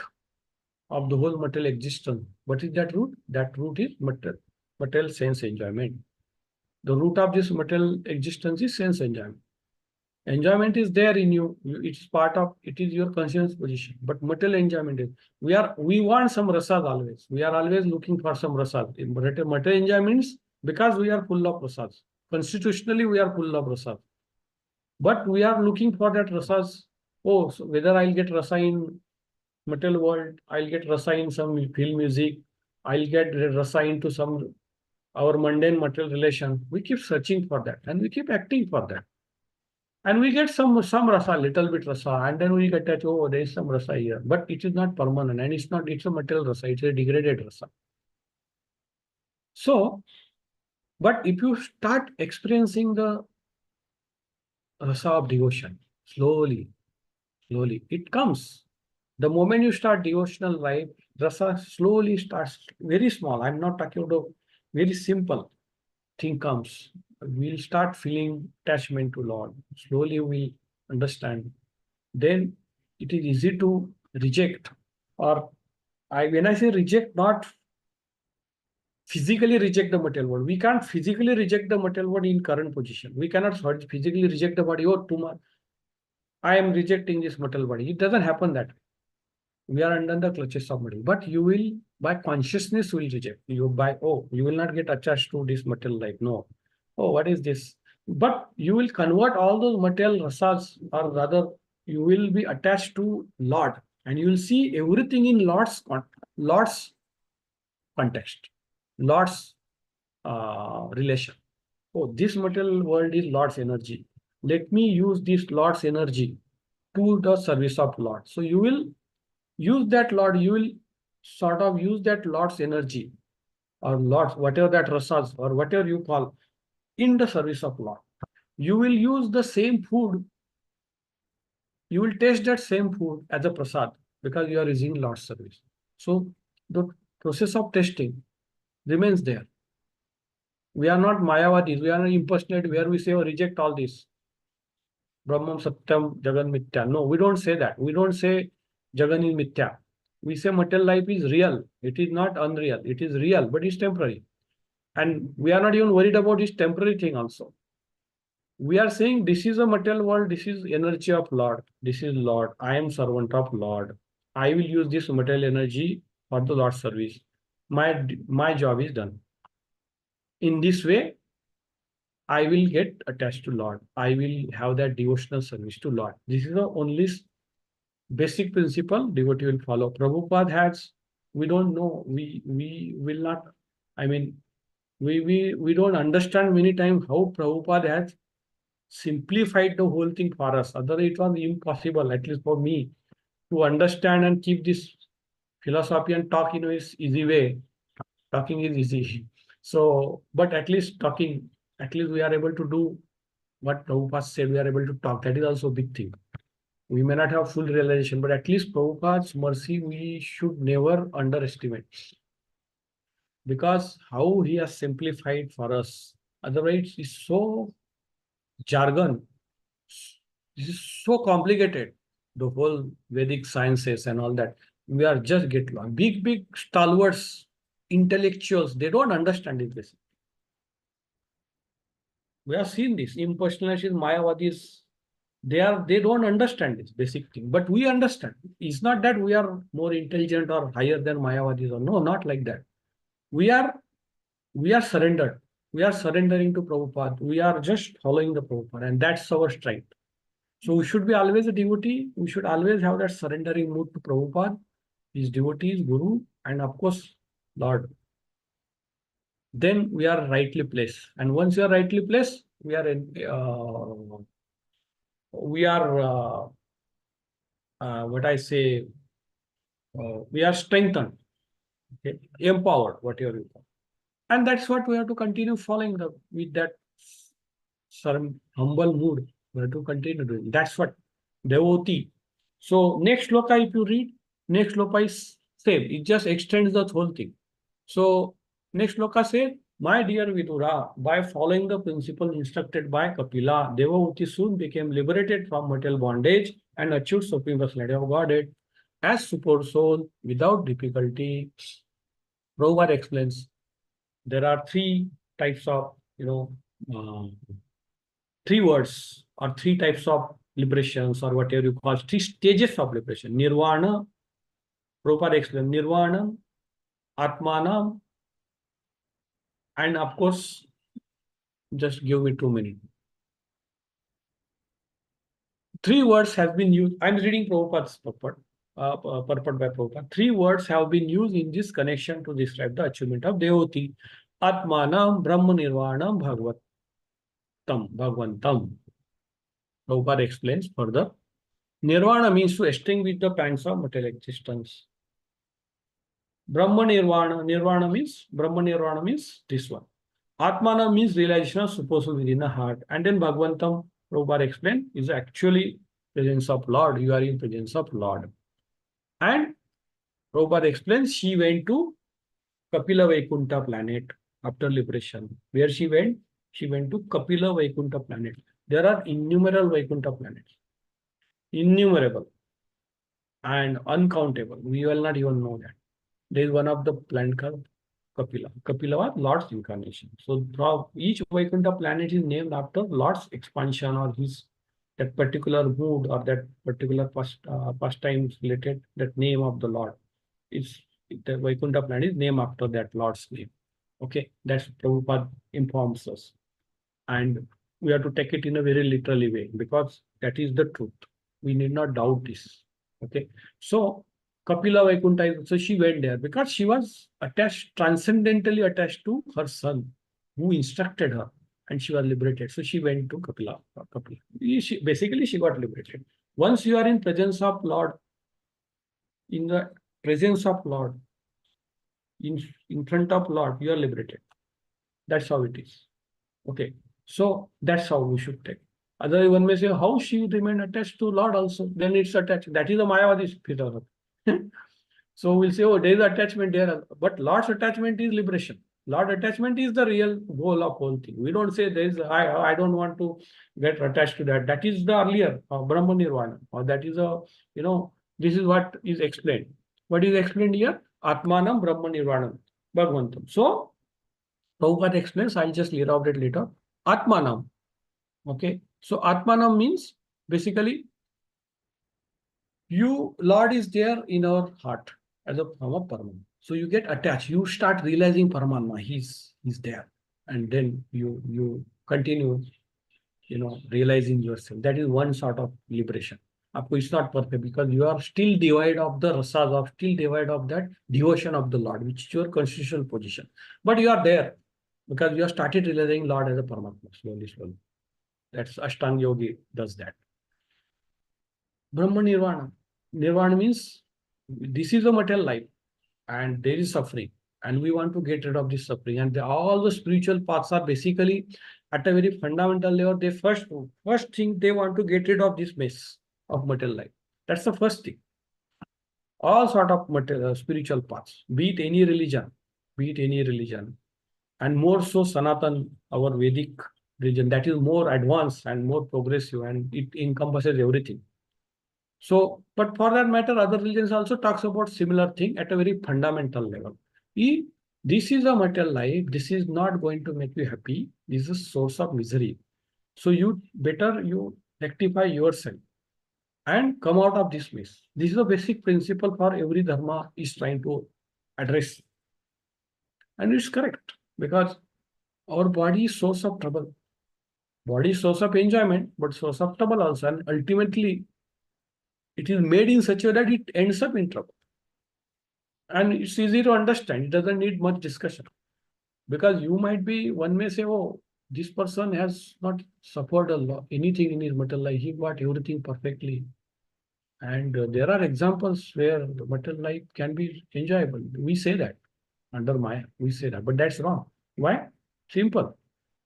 of the whole material existence. What is that root? That root is material sense enjoyment. The root of this material existence is sense enjoyment. Enjoyment is there in you. It's part of it, is your conscious position. But material enjoyment is, we want some rasas always. We are always looking for some rasas. Material enjoyments, because we are full of rasas. Constitutionally, we are full of rasas. But we are looking for that rasas. Oh, so whether I'll get rasa in material world, I'll get rasa in some film music, I'll get rasa into some our mundane material relation. We keep searching for that, and we keep acting for that. And we get some rasa, little bit rasa, and then we get that, oh, there is some rasa here. But it is not permanent, and it's a material rasa, it's a degraded rasa. So, but if you start experiencing the rasa of devotion, slowly, it comes. The moment you start devotional life, rasa slowly starts, very small. I'm not talking about very simple thing comes. We'll start feeling attachment to Lord. Slowly we understand. Then it is easy to reject. Or when I say reject, not physically reject the material world. We can't physically reject the material world in current position. We cannot physically reject the body. Oh, tomorrow I am rejecting this material body. It doesn't happen that way. We are under the clutches of body. But you will, by consciousness, will reject. You will not get attached to this material life. No. Oh, what is this? But you will convert all those material rasas, or rather, you will be attached to Lord, and you will see everything in Lord's context, Lord's relation. Oh, this material world is Lord's energy. Let me use this Lord's energy to the service of Lord. So you will use that Lord, you will sort of use that Lord's energy, or Lord's, whatever that rasas, or whatever you call, in the service of Lord. You will use the same food, you will taste that same food as a prasad, because you are using Lord's service. So the process of tasting remains there. We are not Mayavadis, we are not impersonate, where we say, oh, reject all this. Brahmam Satyam Jagan Mithya. No, we don't say that. We don't say Jagan is Mithya. We say material life is real. It is not unreal. It is real, but it's temporary. And we are not even worried about this temporary thing also. We are saying this is a material world, this is energy of Lord, this is Lord. I am servant of Lord. I will use this material energy for the Lord's service. My job is done. In this way, I will get attached to Lord. I will have that devotional service to Lord. This is the only basic principle devotee will follow. Prabhupada has, we don't know, we will not, I mean, we don't understand many times how Prabhupada has simplified the whole thing for us. Otherwise, it was impossible, at least for me, to understand and keep this philosophy and talk in a easy way. Talking is easy. So, but at least talking, at least we are able to do what Prabhupada said, we are able to talk. That is also a big thing. We may not have full realization, but at least Prabhupada's mercy we should never underestimate. Because how he has simplified for us. Otherwise, it's so jargon. This is so complicated. The whole Vedic sciences and all that. We are just get lost. Big stalwarts, intellectuals, they don't understand it. Basically. We have seen this. Impersonalists, Mayavadis, they don't understand this basic thing. But we understand. It's not that we are more intelligent or higher than Mayavadis or no, not like that. We are surrendered. We are surrendering to Prabhupada. We are just following the Prabhupada, and that's our strength. So we should be always a devotee. We should always have that surrendering mood to Prabhupada, his devotees, Guru, and of course, Lord. Then we are rightly placed. And once you are rightly placed, we are what I say, we are strengthened, okay? Empowered, whatever you call. And that's what we have to continue following with that humble mood. We have to continue doing. That's what devotee. So next sloka, if you read, next sloka is same. It just extends the whole thing. So next sloka says, my dear Vidura, by following the principle instructed by Kapila, Devavati soon became liberated from material bondage and achieved supreme personality of Godhead as super soul without difficulty. Prabhupada explains there are three types of, three words or three types of liberations or whatever you call, three stages of liberation. Nirvana, Prabhupada explains Nirvana, Atmanam, and of course, just give me 2 minutes. Three words have been used. I'm reading Prabhupada's purport by Prabhupada. Three words have been used in this connection to describe the achievement of devotee. Atmanam, Brahma Nirvanam, Bhagwantam. Prabhupada explains further. Nirvana means to extinguish the pangs of material existence. Brahma Nirvana means this one. Atmana means realization of super soul within the heart. And then Bhagwantam, Prabhupada explained, is actually presence of Lord. You are in presence of Lord. And Prabhupada explains, she went to Kapila Vaikunta planet after liberation. Where she went? She went to Kapila Vaikunta planet. There are innumerable Vaikunta planets. Innumerable and uncountable. We will not even know that. There is one of the planet called Kapila. Kapila was Lord's incarnation. So each Vaikunta planet is named after Lord's expansion or his that particular mood or that particular pastimes related that name of the Lord. It's the Vaikunta planet is named after that Lord's name. Okay, that's Prabhupada informs us. And we have to take it in a very literally way because that is the truth. We need not doubt this. Okay, so Kapila Vaikunta, so she went there because she was attached, transcendentally attached to her son, who instructed her, and she was liberated. So she went to Kapila. Basically, she got liberated. Once you are in presence of Lord, in the presence of Lord, in front of Lord, you are liberated. That's how it is. Okay, so that's how we should take. Otherwise, one may say, how she remain attached to Lord also? Then it's attached. That is the Mayavadi philosophy. So we'll say, oh, there is attachment there. But Lord's attachment is liberation. Lord attachment is the real goal of whole thing. We don't say there is, I don't want to get attached to that. That is the earlier Brahma Nirvana. Or that is a, this is what is explained. What is explained here? Atmanam Brahma Nirvana. Bhagwantam. So Prabhupada explains, I'll just elaborate later. Atmanam. Okay. So Atmanam means basically Lord is there in our heart as a form of Paramatma. So you get attached. You start realizing Paramatma. He's there. And then you continue, realizing yourself. That is one sort of liberation. Of course, it's not perfect because you are still devoid of the rasas, of still devoid of that devotion of the Lord, which is your constitutional position. But you are there because you have started realizing Lord as a Paramatma slowly, slowly. That's Ashtanga Yogi does that. Brahma Nirvana. Nirvana means this is a material life and there is suffering and we want to get rid of this suffering. And all the spiritual paths are basically at a very fundamental level. They first thing they want to get rid of this mess of material life. That's the first thing. All sort of material, spiritual paths, be it any religion, and more so Sanatan, our Vedic religion, that is more advanced and more progressive and it encompasses everything. So, but for that matter, other religions also talks about similar thing at a very fundamental level. This is a material life. This is not going to make you happy. This is a source of misery. So you better you rectify yourself and come out of this mess. This is a basic principle for every dharma is trying to address. And it's correct because our body is source of trouble. Body is source of enjoyment, but source of trouble also. And ultimately, it is made in such a way that it ends up in trouble. And it's easy to understand. It doesn't need much discussion because one may say, oh, this person has not suffered anything in his material life. He got everything perfectly. And there are examples where the material life can be enjoyable. We say that under Maya, we say that, but that's wrong. Why? Simple.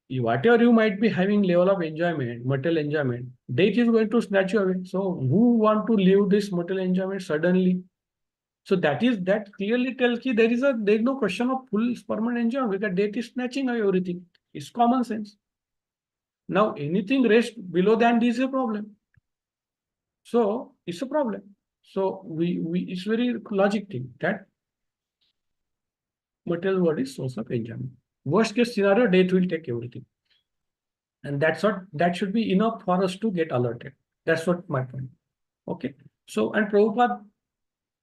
Whatever you might be having level of enjoyment, material enjoyment, death is going to snatch you away. So who want to live this material enjoyment suddenly? So that clearly tells you there is no question of full permanent enjoyment because death is snatching away everything. It's common sense. Now anything rest below than this is a problem. So it's a problem. So we it's very logic thing that material world is source of enjoyment. Worst case scenario, death will take everything. And that should be enough for us to get alerted. That's what my point. Okay. So and Prabhupada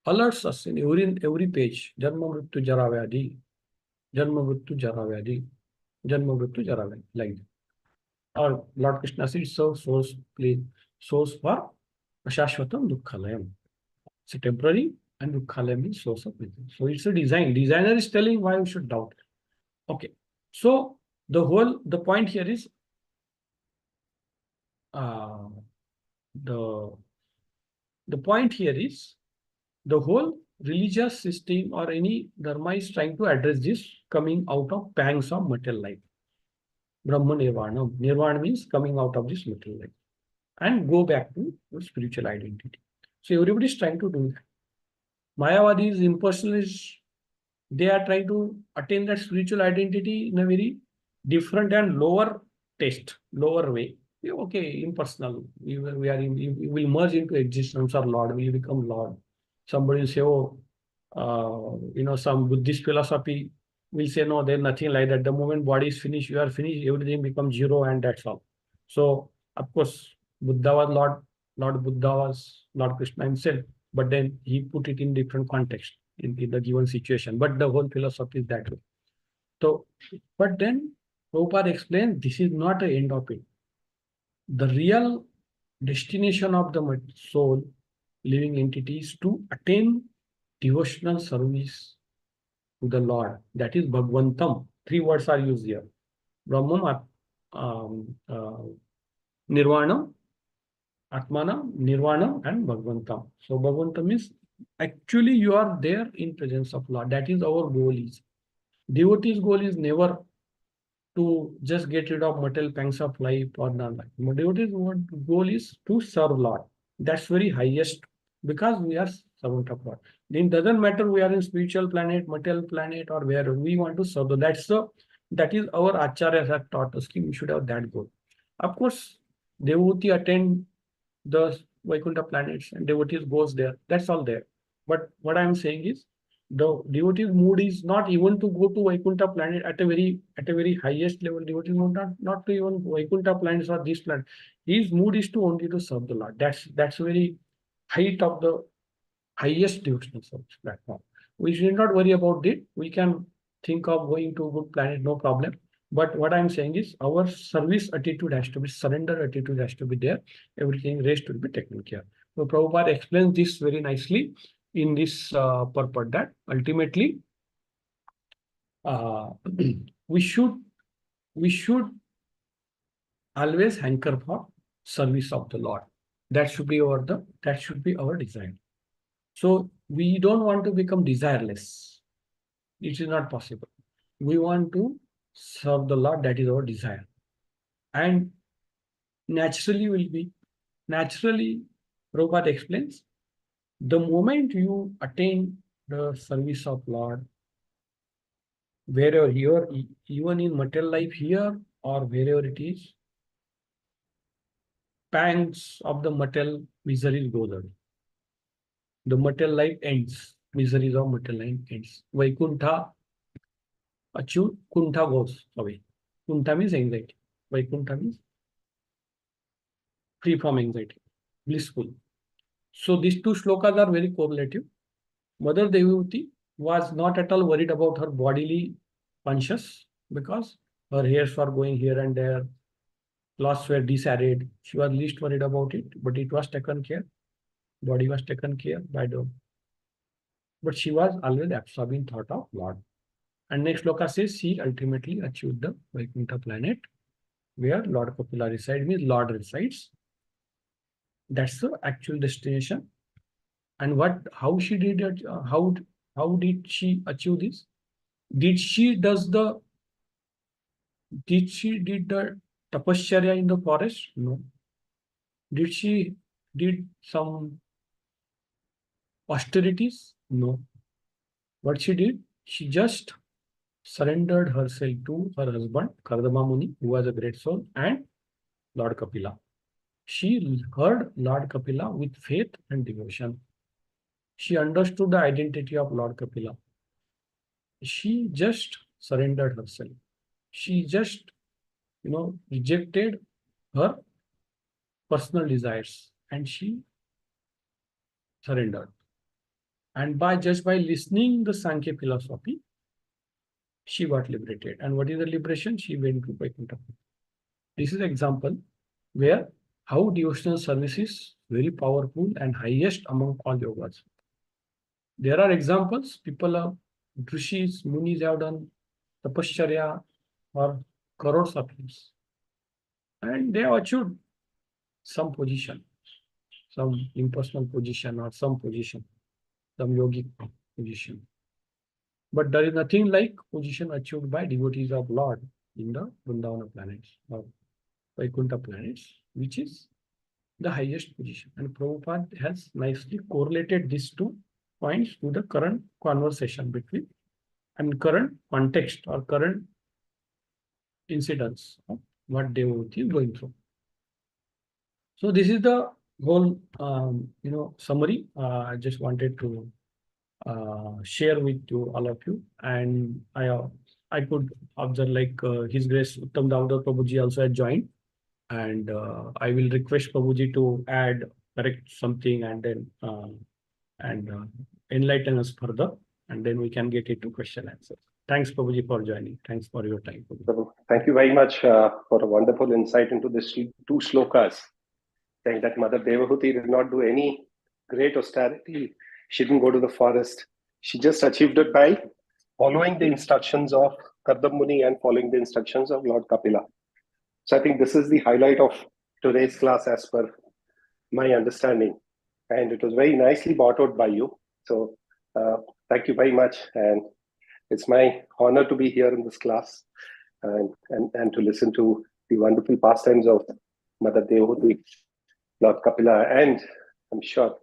alerts us in every page. Janma Mrityu Jara Vyadhi. Janma Mrityu Jara Vyadhi. Janma Mrityu Jara Vyadhi. Like that. Or Lord Krishna says, so source for Ashashvatam Dukkhalayam. It's a temporary and Dukkhalayam means source of wisdom. So it's a design. Designer is telling why we should doubt. Okay. So the point here is the point here is the whole religious system or any dharma is trying to address this coming out of pangs of material life. Brahma Nirvana. Nirvana means coming out of this material life and go back to your spiritual identity. So everybody is trying to do that. Mayavadis, impersonalists, they are trying to attain that spiritual identity in a very different and lower lower way. Okay, impersonal. We will merge into existence or Lord. We will become Lord. Somebody will say, oh, some Buddhist philosophy will say, no, there's nothing like that. The moment body is finished, you are finished, everything becomes zero and that's all. So, of course, Buddha was Lord Buddha was Lord Krishna himself, but then he put it in different context in the given situation. But the whole philosophy is that way. So, but then Prabhupada explained this is not the end of it. The real destination of the soul, living entity, is to attain devotional service to the Lord. That is Bhagwantam. Three words are used here. Brahman, Nirvana, Atmana, Nirvana, and Bhagwantam. So Bhagwantam means actually you are there in presence of Lord. That is our goal is. Devotee's goal is never to just get rid of material pangs of life or non-life. Devotee's goal is to serve Lord. That's very highest because we are servant of God. It doesn't matter we are in spiritual planet, material planet, or where we want to serve. That is our acharyas have taught us. We should have that goal. Of course, devotee attend the Vaikuntha planets and devotees goes there. That's all there. But what I'm saying is The devotee's mood is not even to go to Vaikuntha planet at a very highest level. Devotee mood not to even Vaikuntha planets or this planet. His mood is to only to serve the Lord. That's very height of the highest devotional service platform. We should not worry about it. We can think of going to a good planet, no problem. But what I'm saying is our service attitude has to be, surrender attitude has to be there. Everything rest will be taken care. So Prabhupada explains this very nicely in this purport that ultimately uh, we should we should always hanker for service of the Lord. That should be our desire. So we don't want to become desireless. It is not possible. We want to serve the Lord. That is our desire. And naturally will be, naturally, Prabhupada explains, the moment you attain the service of Lord, wherever you are, even in material life here or wherever it is, pangs of the material miseries go away. The material life ends. Miseries of material life ends. Vaikuntha achieved, Kuntha goes away. Kuntha means anxiety. Vaikuntha means free from anxiety, blissful. So these two shlokas are very correlative. Mother Devavati was not at all worried about her bodily conscious because her hairs were going here and there, clothes were disarrayed. She was least worried about it, but it was taken care. Body was taken care by the. But she was always absorbing thought of Lord. And next shloka says she ultimately achieved the Vaikuntha planet where Lord Kapila resides, means Lord resides. That's the actual destination. And how she did it, how did she achieve this? Did she does the, did she did the tapasya in the forest? No. Did she did some austerities? No. What she did, she just surrendered herself to her husband, Kardama Muni, who was a great soul, and Lord Kapila. She heard Lord Kapila with faith and devotion. She understood the identity of Lord Kapila. She just surrendered herself. She just, rejected her personal desires and she surrendered. And just by listening the Sankhya philosophy, she got liberated. And what is the liberation? She went to Vaikuntha. This is an example where how devotional service is very powerful and highest among all yogas. There are examples, people of rishis, munis have done tapasya or crores of years. And they have achieved some position, some impersonal position or some position, some yogic position. But there is nothing like position achieved by devotees of Lord in the Vrindavana planets or Vaikuntha planets, which is the highest position. And Prabhupada has nicely correlated these 2 points to the current conversation between and current context or current incidents of what devotee is going through. So this is the whole, summary. I just wanted to share with you, all of you. And I could observe like His Grace Uttam Damodar Prabhuji also had joined. And I will request Prabhuji to add, correct something and then enlighten us further. And then we can get into question answers. Thanks, Prabhuji, for joining. Thanks for your time. So, thank you very much for a wonderful insight into these 2 shlokas, saying that Mother Devahuti did not do any great austerity. She didn't go to the forest. She just achieved it by following the instructions of Kardama Muni and following the instructions of Lord Kapila. So I think this is the highlight of today's class as per my understanding. And it was very nicely brought out by you. So thank you very much. And it's my honor to be here in this class and to listen to the wonderful pastimes of Mother Devahuti, Lord Kapila, and I'm sure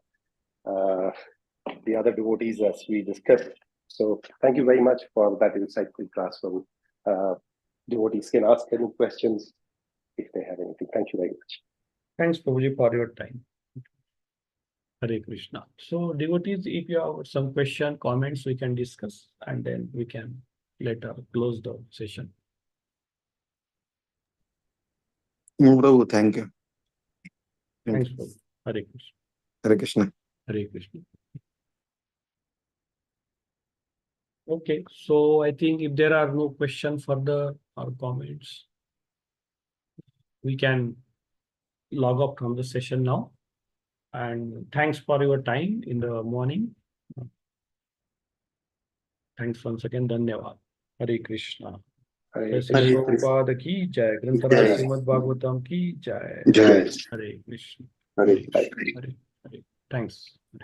the other devotees as we discussed. So thank you very much for that insightful class. From devotees can ask any questions if they have anything. Thank you very much. Thanks, Prabhuji, for your time. Hare Krishna. So, devotees, if you have some question, comments, we can discuss and then we can later close the session. No, Prabhu, thank you. Thanks, Prabhu. Hare Krishna. Hare Krishna. Hare Krishna. Okay, so I think if there are no questions further or comments, we can log off from the session now. And thanks for your time in the morning. Thanks once again. Dhanyavad. Hare Krishna. Hare जय Shri Krishna. Prabhupada की जय, ग्रंथराज जय। श्रीमद् भागवतम की जय। Jai. हरे Krishna Hare हरे Krishna. Hare Hare. Thanks.